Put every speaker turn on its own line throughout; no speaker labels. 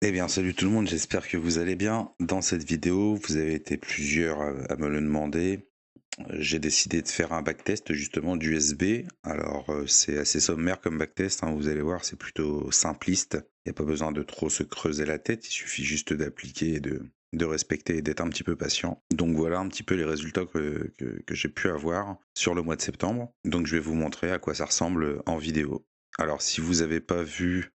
Eh bien, salut tout le monde, j'espère que vous allez bien. Dans cette vidéo, vous avez été plusieurs à me le demander. J'ai décidé de faire un backtest justement d'USB. Alors, c'est assez sommaire comme backtest, hein, vous allez voir, c'est plutôt simpliste. Il n'y a pas besoin de trop se creuser la tête, il suffit juste d'appliquer et de respecter et d'être un petit peu patient. Donc voilà un petit peu les résultats que j'ai pu avoir sur le mois de septembre. Donc je vais vous montrer à quoi ça ressemble en vidéo. Alors, si vous n'avez pas vu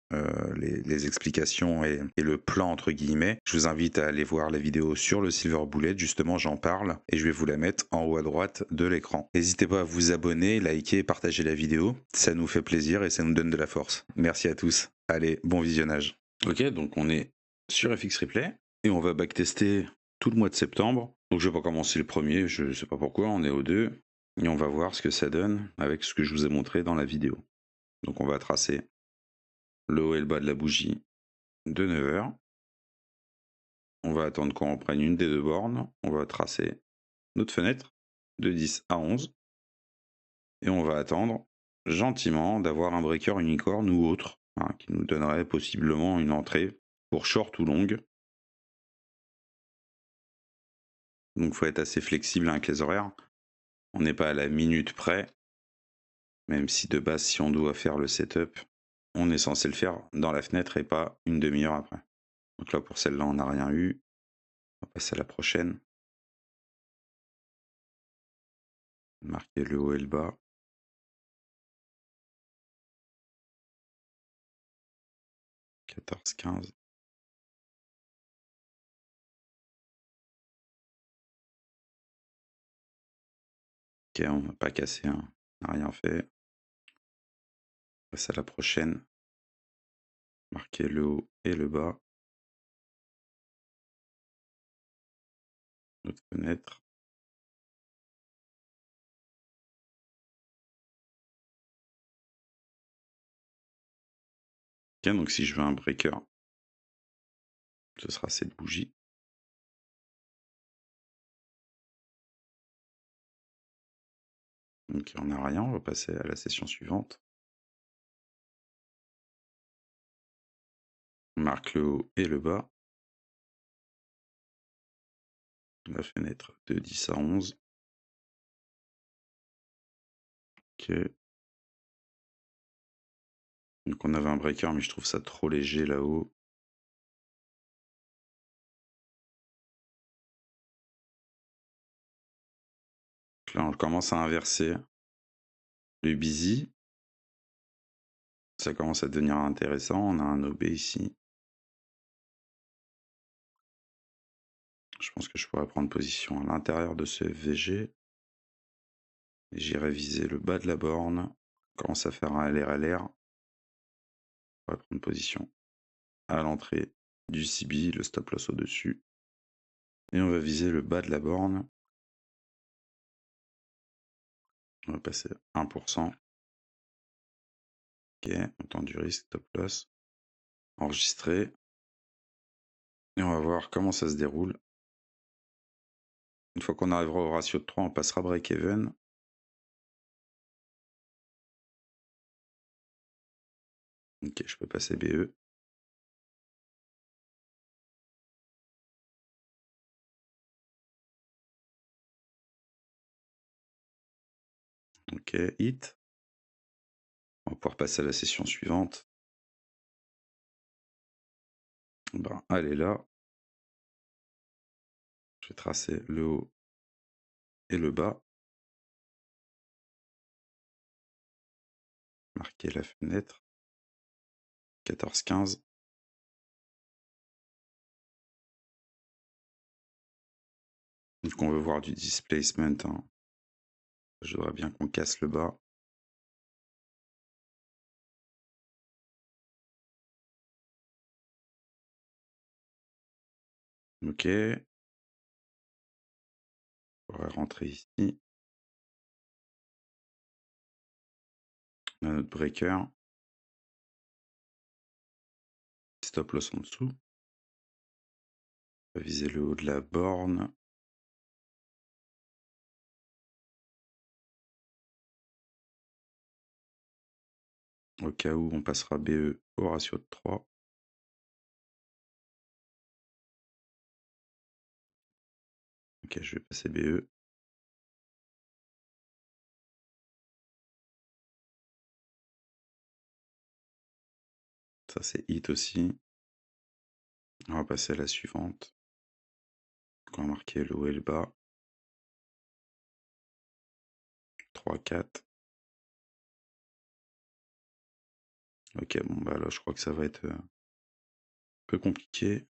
les explications et le plan entre guillemets, je vous invite à aller voir la vidéo sur le Silver Bullet, justement j'en parle et je vais vous la mettre en haut à droite de l'écran. N'hésitez pas à vous abonner, liker et partager la vidéo, ça nous fait plaisir et ça nous donne de la force. Merci à tous, allez, bon visionnage. Ok, donc on est sur FX Replay et on va backtester tout le mois de septembre. Donc je vais pas commencer le premier, je sais pas pourquoi, on est au 2 et on va voir ce que ça donne avec ce que je vous ai montré dans la vidéo. Donc on va tracer le haut et le bas de la bougie de 9 heures. On va attendre qu'on reprenne une des deux bornes. On va tracer notre fenêtre de 10 à 11. Et on va attendre gentiment d'avoir un breaker unicorn ou autre, hein, qui nous donnerait possiblement une entrée pour short ou longue. Donc il faut être assez flexible avec les horaires. On n'est pas à la minute près. Même si de base, si on doit faire le setup, on est censé le faire dans la fenêtre et pas une demi-heure après. Donc là, pour celle-là, on n'a rien eu. On va passer à la prochaine. Marquer le haut et le bas. 14, 15. Ok, on n'a pas cassé, hein. On n'a rien fait. On passe à la prochaine. Marquer le haut et le bas. Notre fenêtre. Ok, donc si je veux un breaker, ce sera cette bougie. Donc on n'a rien, on va passer à la session suivante. On marque le haut et le bas. La fenêtre de 10 à 11. Ok. Donc on avait un breaker, mais je trouve ça trop léger là-haut. Là, on commence à inverser le busy. Ça commence à devenir intéressant. On a un OB ici. Je pense que je pourrais prendre position à l'intérieur de ce FVG. J'irai viser le bas de la borne. On commence à faire un LR-LR. On va prendre position à l'entrée du CB, le stop loss au-dessus. Et on va viser le bas de la borne. On va passer 1%. Ok, montant du risque, stop loss. Enregistrer. Et on va voir comment ça se déroule. Une fois qu'on arrivera au ratio de 3, on passera break-even. Ok, je peux passer BE. Ok, hit. On va pouvoir passer à la session suivante. Ben, elle est là. Je vais tracer le haut et le bas. Marquer la fenêtre. 14, 15. Donc on veut voir du displacement, hein. Je voudrais bien qu'on casse le bas. Ok. On va rentrer ici. On a notre breaker. Stop loss en dessous. On va viser le haut de la borne. Au cas où on passera BE au ratio de 3. Ok, je vais passer BE. Ça, c'est hit aussi. On va passer à la suivante. On va marquer le haut et le bas. 3, 4. Ok, bon, bah là, je crois que ça va être un peu compliqué.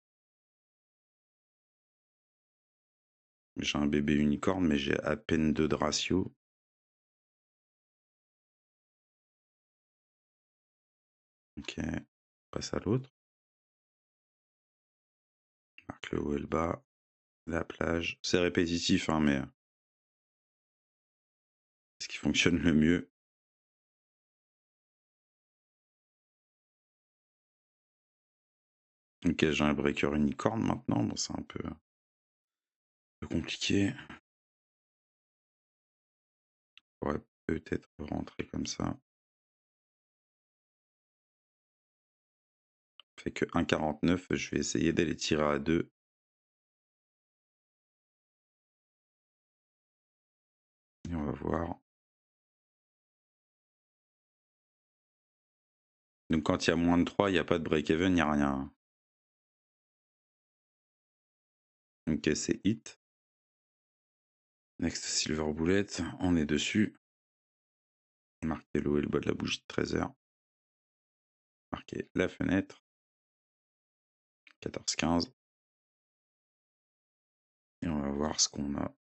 J'ai un bébé unicorne, mais j'ai à peine 2 de ratio. Ok, on passe à l'autre. Marque le haut et le bas. La plage. C'est répétitif, hein, mais ce qui fonctionne le mieux. Ok, j'ai un breaker unicorne maintenant. Bon, c'est un peu compliqué. On pourrait peut-être rentrer comme ça. Fait que 1,49, je vais essayer d'aller tirer à 2. Et on va voir. Donc quand il y a moins de 3, il n'y a pas de break-even, il n'y a rien. Ok, c'est hit. Next silver bullet, on est dessus. Marquer le haut et le bas de la bougie de 13h. Marquer la fenêtre. 14-15. Et on va voir ce qu'on a.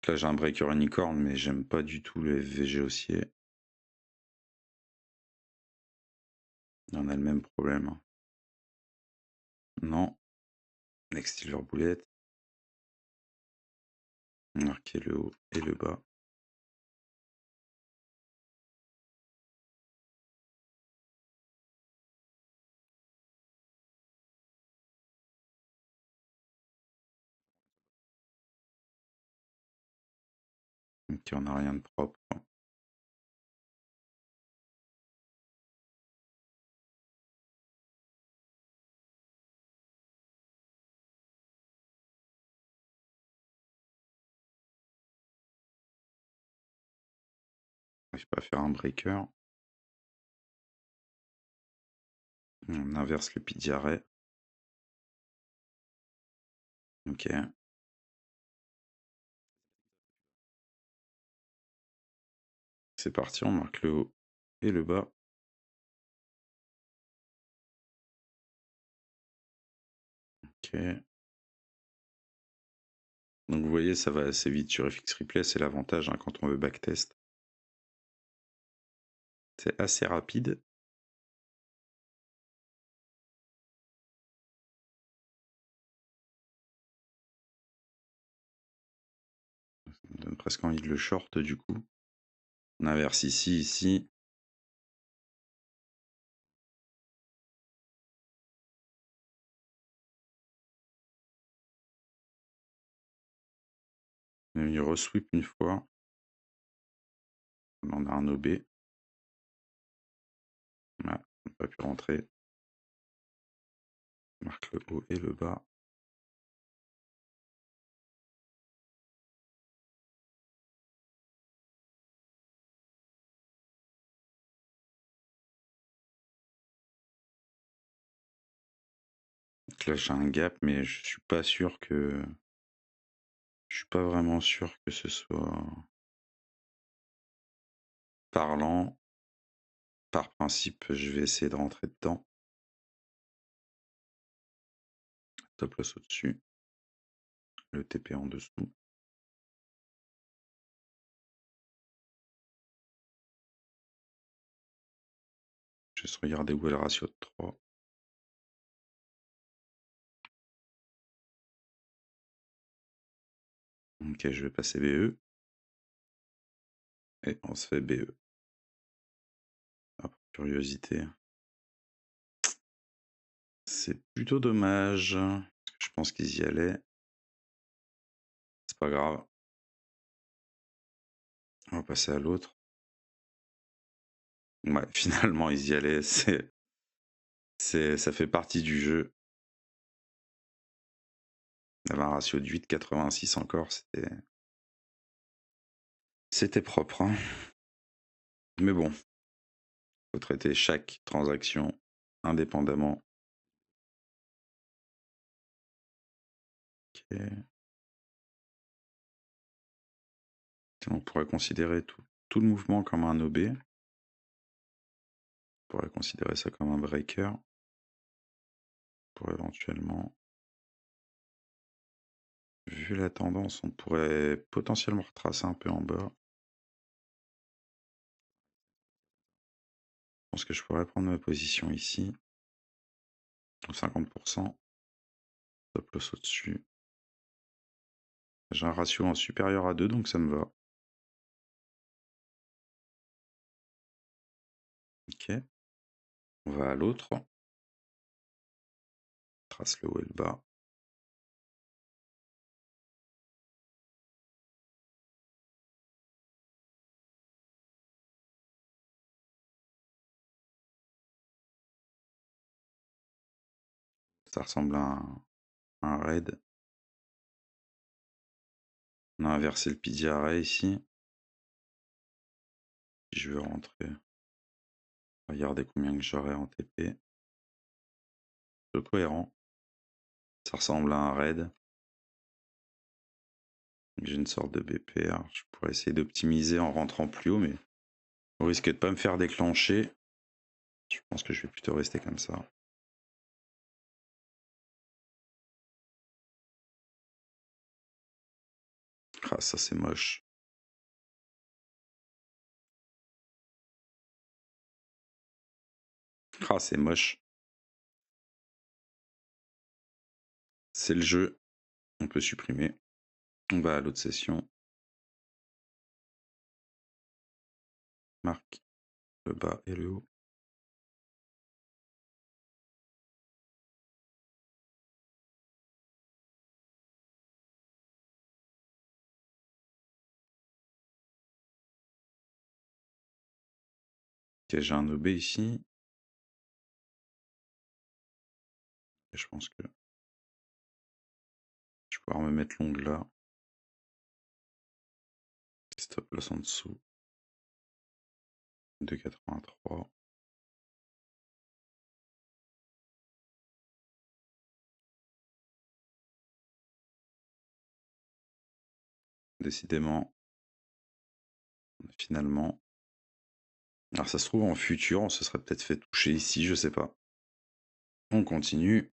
Là j'ai un breaker unicorn, mais j'aime pas du tout le FVG haussier. On a le même problème. Non. Next silver bullet. Marquer le haut et le bas. Ok, on n'a rien de propre. J'arrive pas à faire un breaker. On inverse le pit d'arrêt. Ok. C'est parti, on marque le haut et le bas. Ok. Donc vous voyez, ça va assez vite sur FX Replay, c'est l'avantage hein, quand on veut backtest. C'est assez rapide. Ça me donne presque envie de le short du coup. On inverse ici, ici. On est venu resweep une fois. On a un OB. Voilà, on n'a pas pu rentrer. On marque le haut et le bas. Donc là j'ai un gap, mais je suis pas sûr que. Je suis pas vraiment sûr que ce soit parlant. Par principe, je vais essayer de rentrer dedans. Top loss au-dessus. Le TP en dessous. Juste regarder où est le ratio de 3. Ok, je vais passer BE. Et on se fait BE. Par curiosité. C'est plutôt dommage. Je pense qu'ils y allaient. C'est pas grave. On va passer à l'autre. Ouais, finalement, ils y allaient. Ça fait partie du jeu. Il y avait un ratio de 8,86 encore, c'était propre, hein. Mais bon, faut traiter chaque transaction indépendamment. Ok. On pourrait considérer tout le mouvement comme un OB. On pourrait considérer ça comme un breaker. Pour éventuellement, vu la tendance, on pourrait potentiellement retracer un peu en bas. Je pense que je pourrais prendre ma position ici. 50%. Stop loss au-dessus. J'ai un ratio en supérieur à 2, donc ça me va. Ok. On va à l'autre. Trace le haut et le bas. Ça ressemble à un raid. On a inversé le pilier arrêt ici. Si je veux rentrer, regardez combien que j'aurai en TP. C'est cohérent. Ça ressemble à un raid. J'ai une sorte de BPR. Je pourrais essayer d'optimiser en rentrant plus haut, mais au risque de ne pas me faire déclencher, je pense que je vais plutôt rester comme ça. Ah, ça c'est moche. Ah, c'est moche. C'est le jeu. On peut supprimer. On va à l'autre session. Marque le bas et le haut. Ok, j'ai un OB ici. Et je pense que je vais pouvoir me mettre l'ongle là. Stop loss en dessous. 2,83. Décidément, finalement. Alors ça se trouve en futur, on se serait peut-être fait toucher ici, je sais pas. On continue.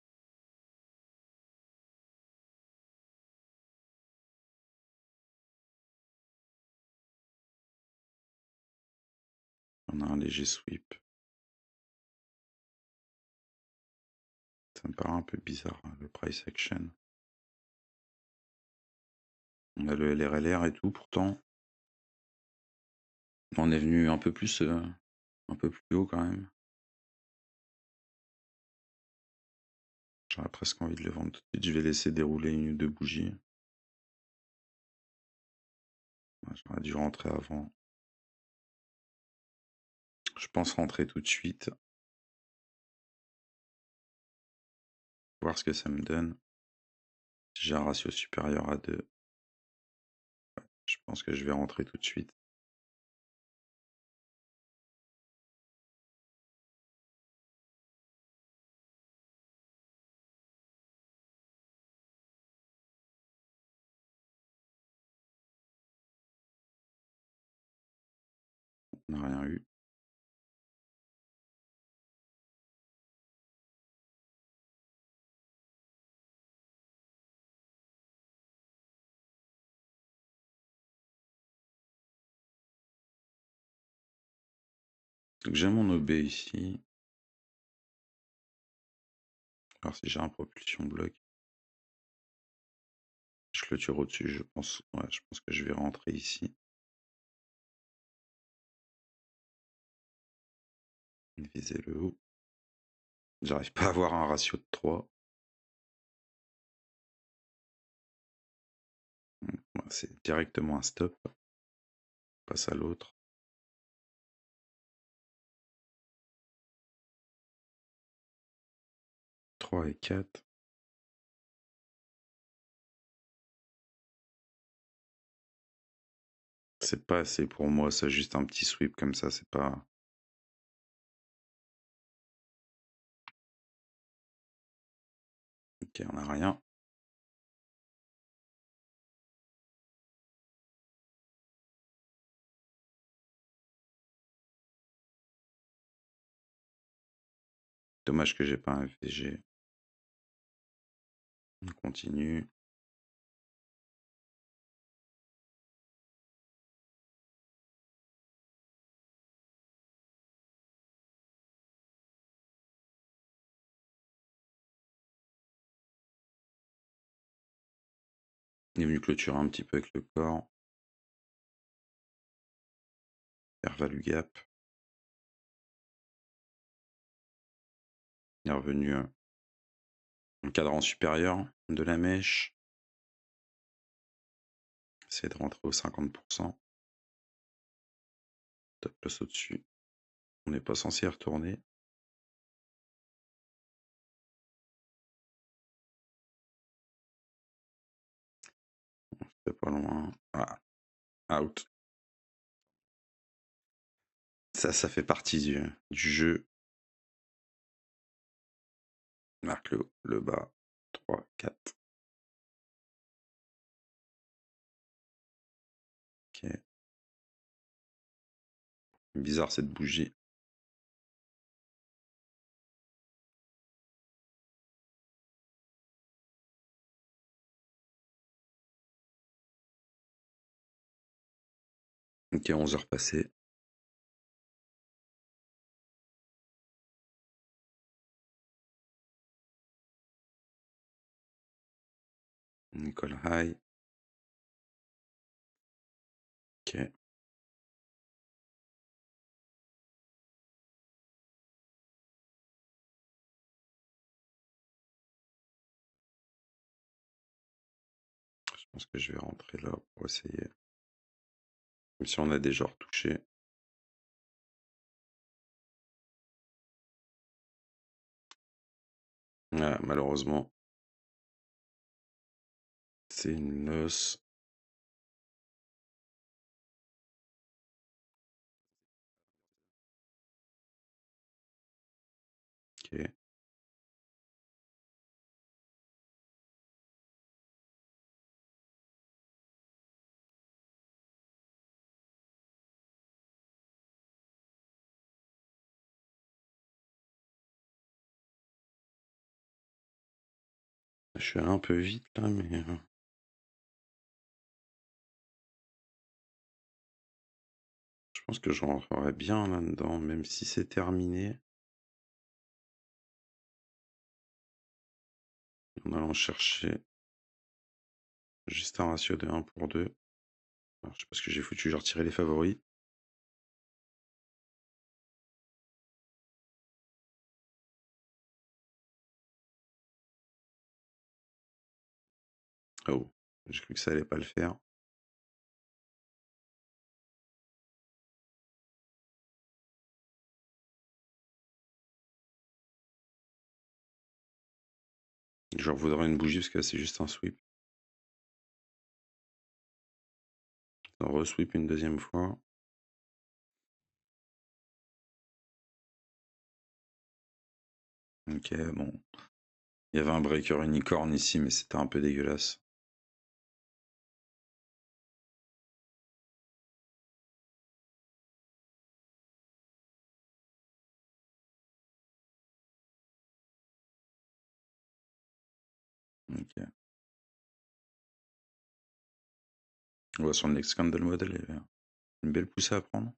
On a un léger sweep. Ça me paraît un peu bizarre, le price action. On a le LRLR et tout, pourtant. On est venu un peu plus haut quand même. J'aurais presque envie de le vendre tout de suite. Je vais laisser dérouler une ou deux bougies. J'aurais dû rentrer avant. Je pense rentrer tout de suite. Voir ce que ça me donne. Si j'ai un ratio supérieur à 2. Je pense que je vais rentrer tout de suite. On n'a rien eu. Donc j'ai mon OB ici. Alors si j'ai un propulsion bloc. Je clôture au-dessus, je pense. Ouais, je pense que je vais rentrer ici. Viser le haut. J'arrive pas à avoir un ratio de 3. C'est directement un stop. On passe à l'autre. 3 et 4. C'est pas assez pour moi, ça, juste un petit sweep comme ça, c'est pas... Ok, on a rien. Dommage que j'ai pas un FDG. On continue. Il est venu clôturer un petit peu avec le corps. Faire value gap. Il est revenu en cadran supérieur de la mèche. Essayer de rentrer aux 50%. Top loss au-dessus. On n'est pas censé y retourner. C'est pas loin. Voilà. Out. Ça fait partie du jeu. Marque le haut, le bas. 3, 4. Ok. Bizarre cette bougie. Ok, 11 heures passées. Nicole high. Ok. Je pense que je vais rentrer là pour essayer. Même si on a déjà retouché. Ah, malheureusement. C'est une noce. Ok. Je suis allé un peu vite là, mais... je pense que je rentrerai bien là-dedans, même si c'est terminé. En allant chercher juste un ratio de 1 pour 2. Alors, je sais pas ce que j'ai foutu, j'ai retiré les favoris. Oh, j'ai cru que ça allait pas le faire. Je voudrais une bougie parce que c'est juste un sweep. On re-sweep une deuxième fois. Ok, bon. Il y avait un breaker unicorn ici, mais c'était un peu dégueulasse. Ok. On va sur le next candle model, il y avait une belle poussée à prendre.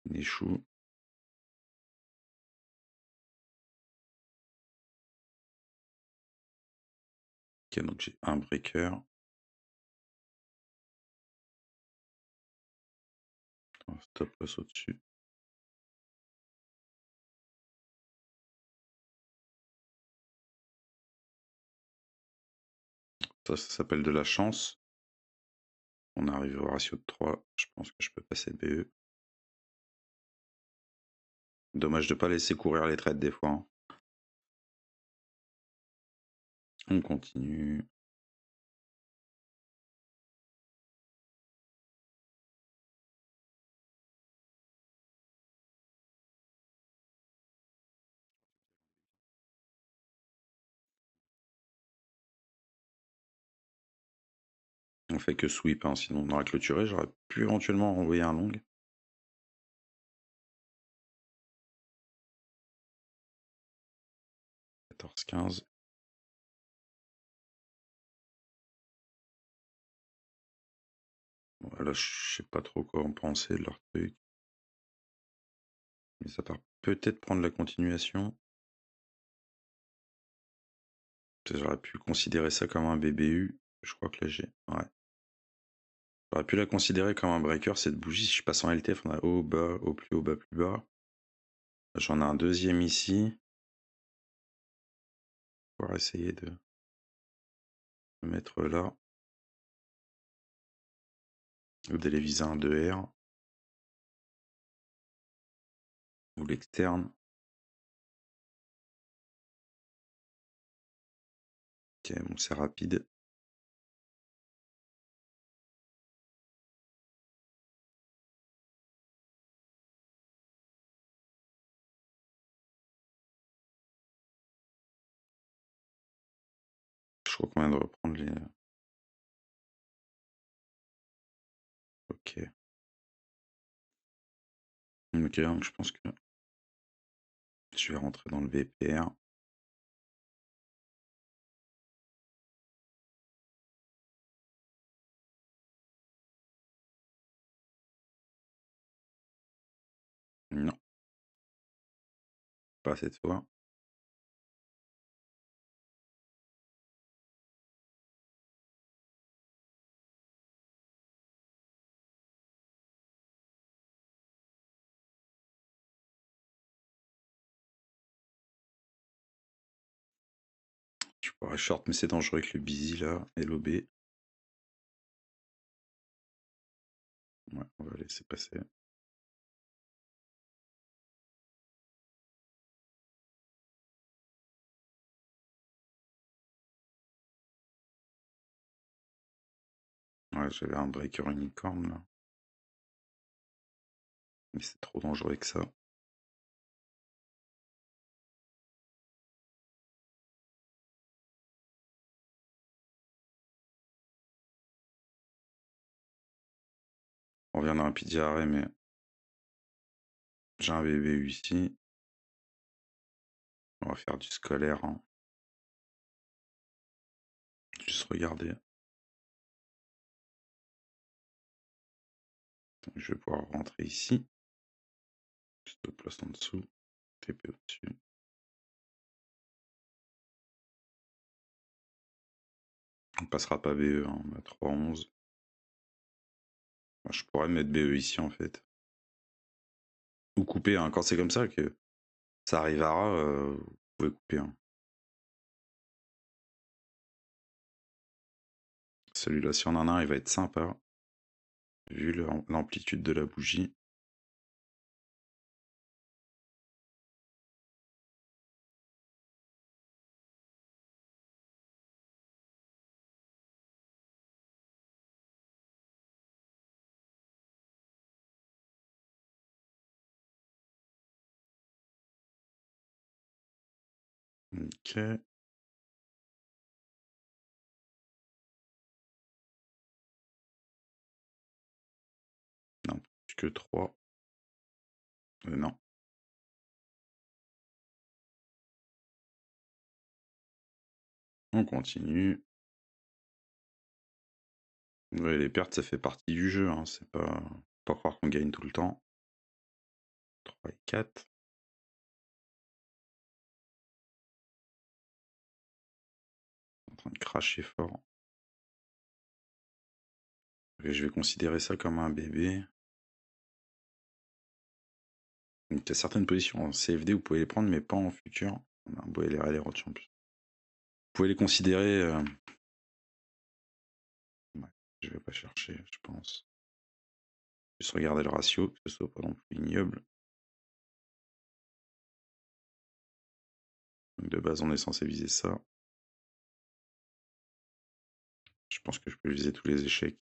Il échoue. Ok, donc j'ai un breaker. Stop loss au-dessus. Ça s'appelle de la chance. On arrive au ratio de 3. Je pense que je peux passer BE. Dommage de pas laisser courir les trades des fois, hein. On continue. On fait que sweep, hein, sinon on aurait clôturé. J'aurais pu éventuellement envoyer un long. 14-15. Bon, là, je sais pas trop quoi en penser de leur truc. Mais ça part peut-être prendre la continuation. J'aurais pu considérer ça comme un BBU. Je crois que là j'ai. Ouais. J'aurais pu la considérer comme un breaker cette bougie. Si je passe en LTF, on a haut, bas, haut, bas, plus bas. J'en ai un deuxième ici. On va essayer de le mettre là. Ou d'aller viser un 2R. Ou l'externe. Ok, bon, c'est rapide. Je crois qu'on vient de reprendre les. Ok. Ok, donc je pense que je vais rentrer dans le VPR. Non, pas cette fois. Je pourrais short, mais c'est dangereux avec le busy là, LOB. Ouais, on va laisser passer. Ouais, j'avais un breaker unicorn là. Mais c'est trop dangereux avec ça. On revient dans un pizza arrêt, mais j'ai un BBU ici. On va faire du scolaire, hein. Juste regarder. Je vais pouvoir rentrer ici. Stop place en dessous. TP au-dessus. On passera pas BE, hein. On a 3-11. Je pourrais mettre BE ici en fait. Ou couper, hein. Quand c'est comme ça que ça arrivera, vous pouvez couper, hein. Celui-là, si on en a un, il va être sympa. Vu l'amplitude de la bougie. Ok. Non, plus que 3. Non. On continue. Ouais, les pertes, ça fait partie du jeu, hein. C'est pas croire qu'on gagne tout le temps. 3 et 4. En train de cracher fort. Et je vais considérer ça comme un bébé. Donc, il y a certaines positions en CFD, vous pouvez les prendre, mais pas en futur. On a un beau LRL en plus. Vous pouvez les considérer. Ouais, je vais pas chercher, je pense. Juste regarder le ratio, que ce soit pas non plus ignoble. Donc de base, on est censé viser ça. Je pense que je peux viser tous les échecs.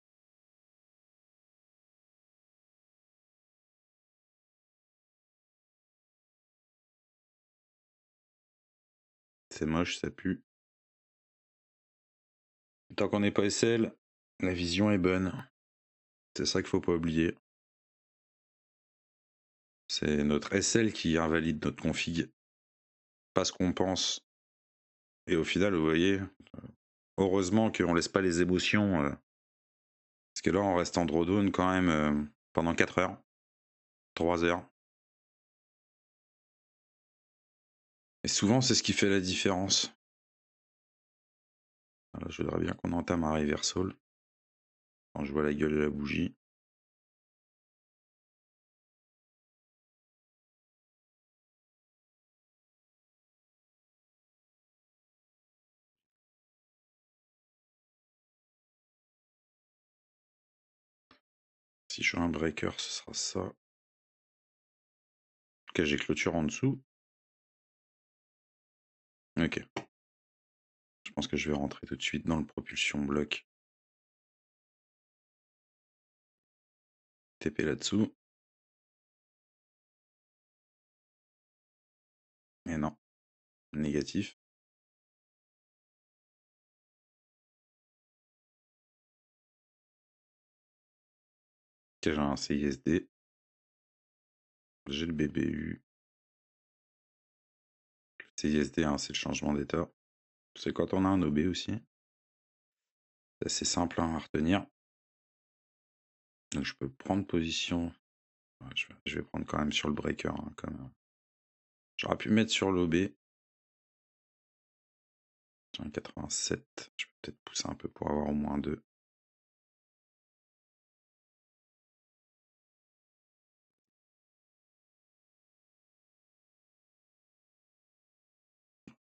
C'est moche, ça pue. Tant qu'on n'est pas SL, la vision est bonne. C'est ça qu'il faut pas oublier. C'est notre SL qui invalide notre config. Pas ce qu'on pense. Et au final, vous voyez, heureusement qu'on laisse pas les émotions. Parce que là, on reste en drawdown quand même pendant 4 heures. 3 heures. Et souvent, c'est ce qui fait la différence. Voilà, je voudrais bien qu'on entame un reversal. Quand je vois la gueule de la bougie. Si je fais un breaker, ce sera ça. Ok, j'ai clôture en dessous. Ok. Je pense que je vais rentrer tout de suite dans le propulsion bloc. TP là-dessous. Et non. Négatif. Ok, j'ai un CISD. J'ai le BBU. CISD, hein, c'est le changement d'état. C'est quand on a un OB aussi. C'est assez simple à retenir. Donc je peux prendre position. Ouais, je vais prendre quand même sur le breaker. Hein, j'aurais pu mettre sur l'OB. J'ai un 87. Je peux peut-être pousser un peu pour avoir au moins 2.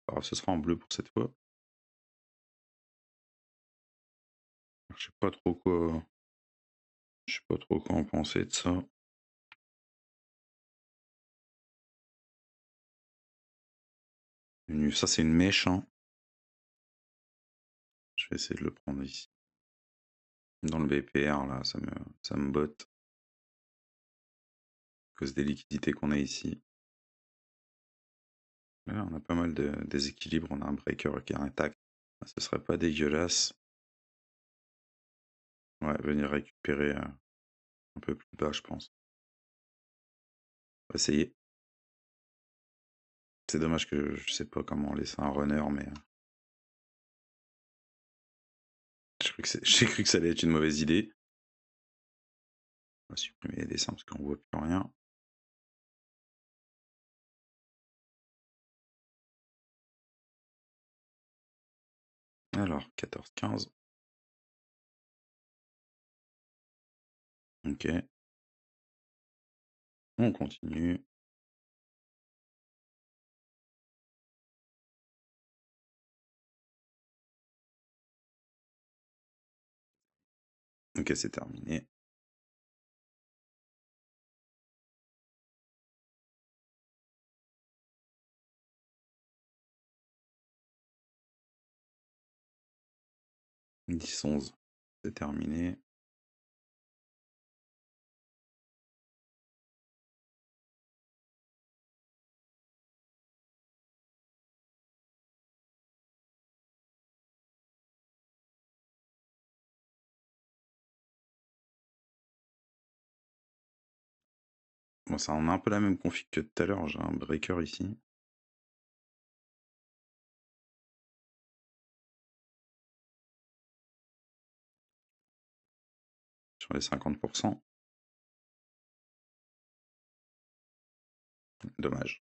Alors ce sera en bleu pour cette fois. Je sais pas trop quoi. Je sais pas trop quoi en penser de ça. Ça c'est une mèche. Hein. Je vais essayer de le prendre ici. Dans le BPR là, ça me botte. À cause des liquidités qu'on a ici. Là, on a pas mal de déséquilibre. On a un breaker qui est intact. Ce serait pas dégueulasse. Ouais, venir récupérer un peu plus bas, je pense. On va essayer. C'est dommage que je sais pas comment laisser un runner, mais j'ai cru que ça allait être une mauvaise idée. On va supprimer les dessins parce qu'on voit plus rien. Alors, 14-15. Ok. On continue. Ok, c'est terminé. « 10-11. C'est terminé. Bon, ça on a un peu la même config que tout à l'heure. J'ai un breaker ici. Sur les 50%. Dommage.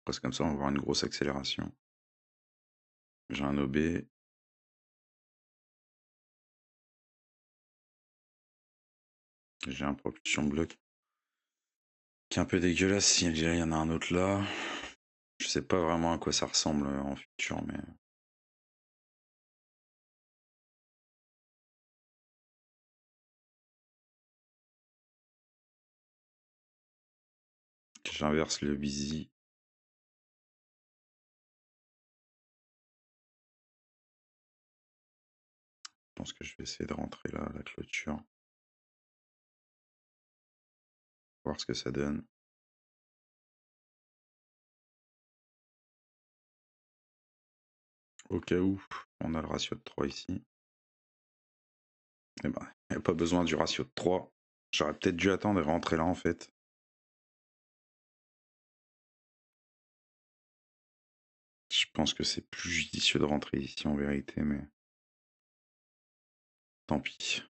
Parce que comme ça, on va avoir une grosse accélération. J'ai un OB. J'ai un propulsion bloc qui est un peu dégueulasse. Il y en a un autre là. Je sais pas vraiment à quoi ça ressemble en futur, mais j'inverse le busy. Je pense que je vais essayer de rentrer là, la clôture. Voir ce que ça donne. Au cas où, on a le ratio de 3 ici. Eh ben, il n'y a pas besoin du ratio de 3. J'aurais peut-être dû attendre et rentrer là en fait. Je pense que c'est plus judicieux de rentrer ici en vérité, mais tant pis.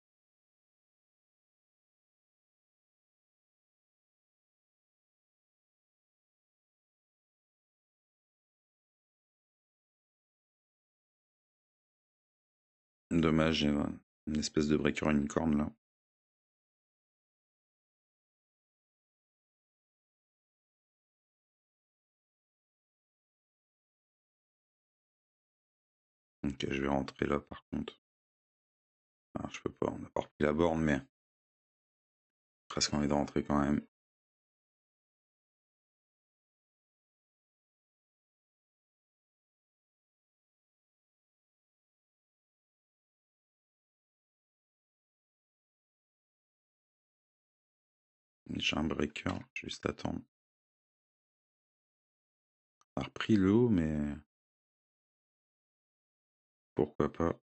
Dommage, j'ai une espèce de breaker unicorn là. Ok, je vais rentrer là par contre. Alors, je peux pas, on a pas repris la borne, mais presque envie de rentrer quand même. J'ai un breaker, juste attendre. On a repris le haut, mais pourquoi pas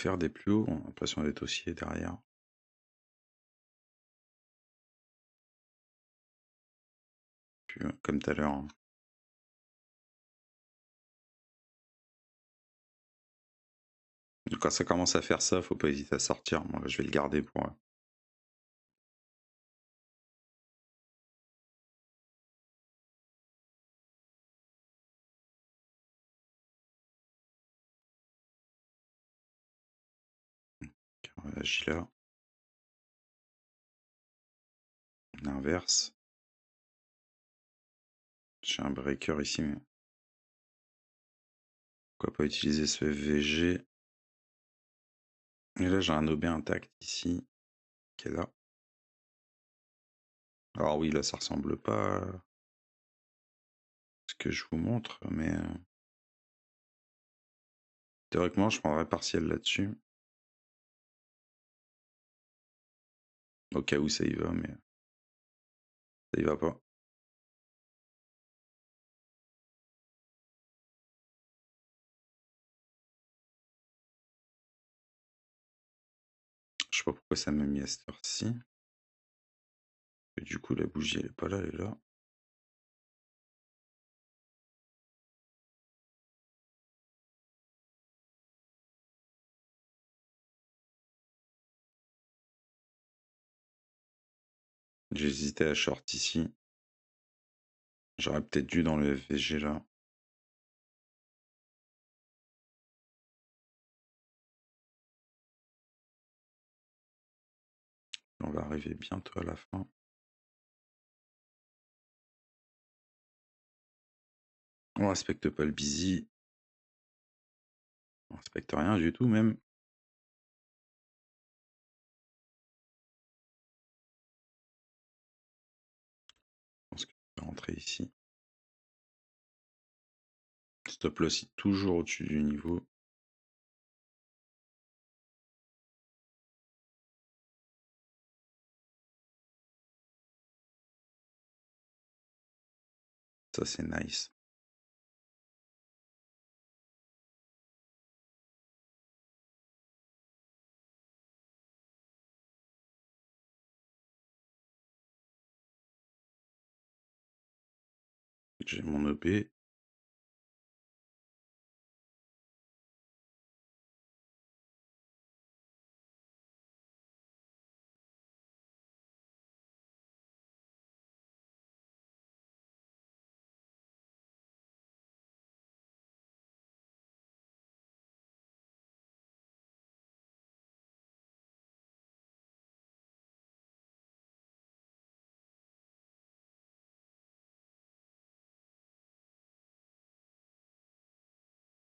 faire des plus hauts. On a l'impression d'être haussier derrière. Puis, comme tout à l'heure. Hein. Quand ça commence à faire ça, faut pas hésiter à sortir. Moi, là, je vais le garder pour. On agit là. On inverse. J'ai un breaker ici, mais pourquoi pas utiliser ce FVG. Et là, j'ai un OB intact ici, qui est là. Alors oui, là, ça ressemble pas à ce que je vous montre, mais théoriquement, je prendrais partiel là-dessus. Au cas où ça y va, mais ça y va pas. Je sais pas pourquoi ça m'a mis à cette heure-ci. Et du coup, la bougie, elle est pas là, elle est là. J'ai hésité à short ici. J'aurais peut-être dû dans le FVG là. On va arriver bientôt à la fin. On respecte pas le busy. On respecte rien du tout même. Je pense que je vais rentrer ici. Stop loss est toujours au-dessus du niveau. Ça c'est nice. J'ai mon OB.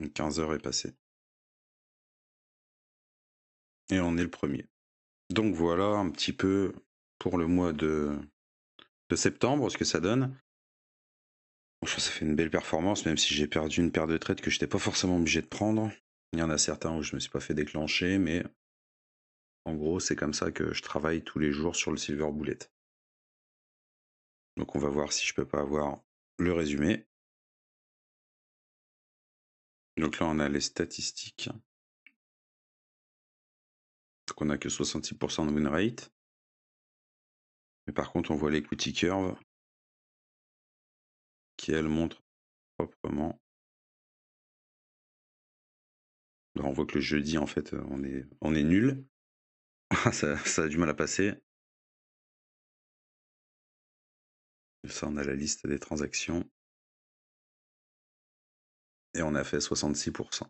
15 heures est passée. Et on est le premier. Donc voilà un petit peu pour le mois de septembre, ce que ça donne. Franchement, ça fait une belle performance, même si j'ai perdu une paire de trades que je n'étais pas forcément obligé de prendre. Il y en a certains où je me suis pas fait déclencher, mais en gros, c'est comme ça que je travaille tous les jours sur le Silver Bullet. Donc on va voir si je peux pas avoir le résumé. Donc là, on a les statistiques. Donc on a que 66% de win rate. Mais par contre, on voit l'equity curve qui, elle, montre proprement. Alors, on voit que le jeudi, en fait, on est nul. ça a du mal à passer. Ça, on a la liste des transactions. Et on a fait 66%.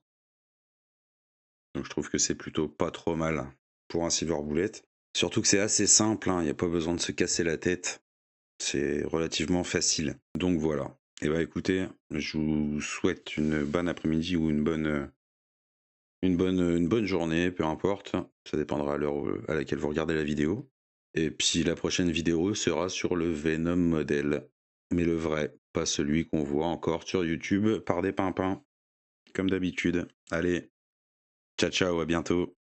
Donc je trouve que c'est plutôt pas trop mal pour un Silver Bullet. Surtout que c'est assez simple, il n'y a pas besoin de se casser la tête. C'est relativement facile. Donc voilà. Et bah écoutez, je vous souhaite une bonne après-midi ou une bonne journée, peu importe. Ça dépendra à l'heure à laquelle vous regardez la vidéo. Et puis la prochaine vidéo sera sur le Venom modèle. Mais le vrai, pas celui qu'on voit encore sur YouTube par des pimpins. Comme d'habitude. Allez, ciao ciao, à bientôt.